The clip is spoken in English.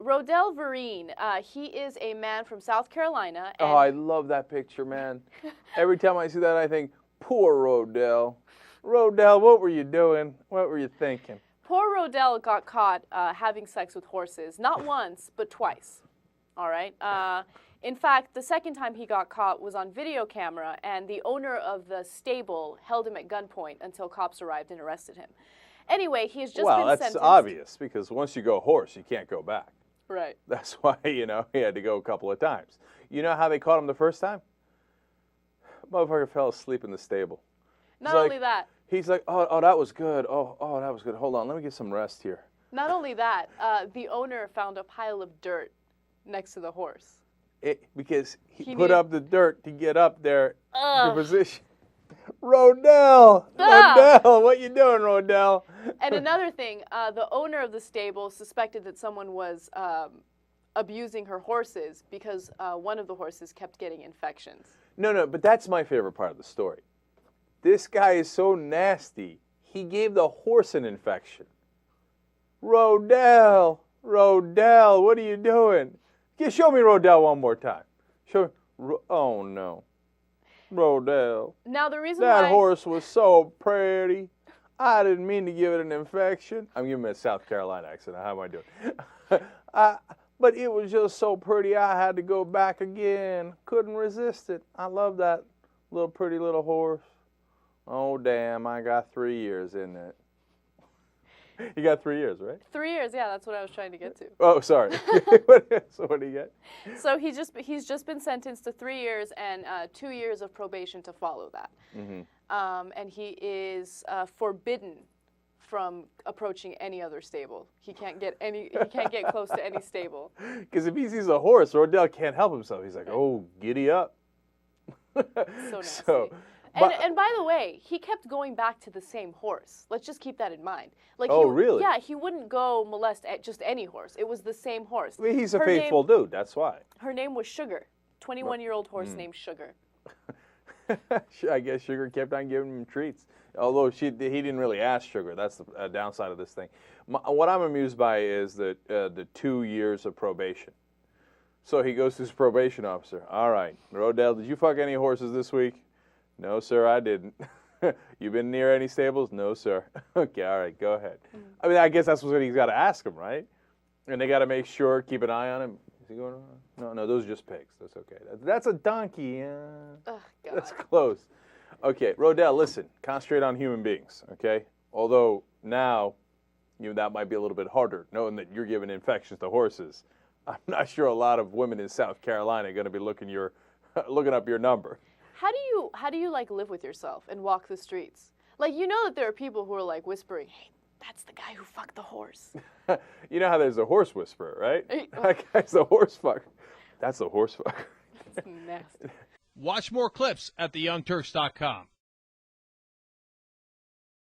Rodell Vereen, he is a man from South Carolina. Oh, I love that picture, man. Every time I see that, I think, poor Rodell. Rodell, what were you doing? What were you thinking? Poor Rodell got caught having sex with horses, not once, but twice. All right? In fact, the second time he got caught was on video camera, and the owner of the stable held him at gunpoint until cops arrived and arrested him. Anyway, he's just been sentenced. Well, that's obvious, because once you go horse, you can't go back. Right. That's why, you know, he had to go a couple of times. You know how they caught him the first time? Motherfucker fell asleep in the stable. Not only that. He's like, oh, that was good. Oh, that was good. Hold on, let me get some rest here. Not only that, the owner found a pile of dirt next to the horse. Because he put up the dirt to get up there to position. Rodell! Rodell! What you doing, Rodell? And another thing, the owner of the stable suspected that someone was abusing her horses because one of the horses kept getting infections. No, but that's my favorite part of the story. This guy is so nasty, he gave the horse an infection. Rodell! Rodell, what are you doing? Show me Rodell one more time. Show me. Oh, no. Rodell. Now, the reason that horse was so pretty. I didn't mean to give it an infection. I'm giving it a South Carolina accent. How am I doing? But it was just so pretty, I had to go back again. Couldn't resist it. I love that little pretty little horse. Oh, damn, I got 3 years in it. You got 3 years, right? 3 years, yeah, that's what I was trying to get to. Oh, sorry. So what do you get? So he's just been sentenced to 3 years and 2 years of probation to follow that. Mm-hmm. And he is forbidden from approaching any other stable. He can't get close to any stable. Because if he sees a horse, Rodell can't help himself. He's like, oh, giddy up. So nasty. And by the way, he kept going back to the same horse. Let's just keep that in mind. Like, really? Yeah, he wouldn't go molest just any horse. It was the same horse. Well, he's a faithful dude, that's why. Her name was Sugar. 21-year-old horse named Sugar. I guess Sugar kept on giving him treats. Although he didn't really ask Sugar. That's the downside of this thing. What I'm amused by is the 2 years of probation. So he goes to his probation officer. All right, Rodell, did you fuck any horses this week? No, sir, I didn't. You been near any stables? No, sir. Okay, all right, go ahead. I mean, I guess that's what he's got to ask him, right? And they got to make sure, keep an eye on him. Is he going on? No, those are just pigs. That's okay. That's a donkey. Oh, God. That's close. Okay, Rodell, listen, concentrate on human beings, okay? Although now, that might be a little bit harder, knowing that you're giving infections to horses. I'm not sure a lot of women in South Carolina are going to be looking up your number. How do you like live with yourself and walk the streets? Like, you know that there are people who are like whispering, hey, that's the guy who fucked the horse. You know how there's a horse whisperer, right? That guy's the horse fucker. That's the horse fucker. That's nasty. Watch more clips at theyoungturks.com.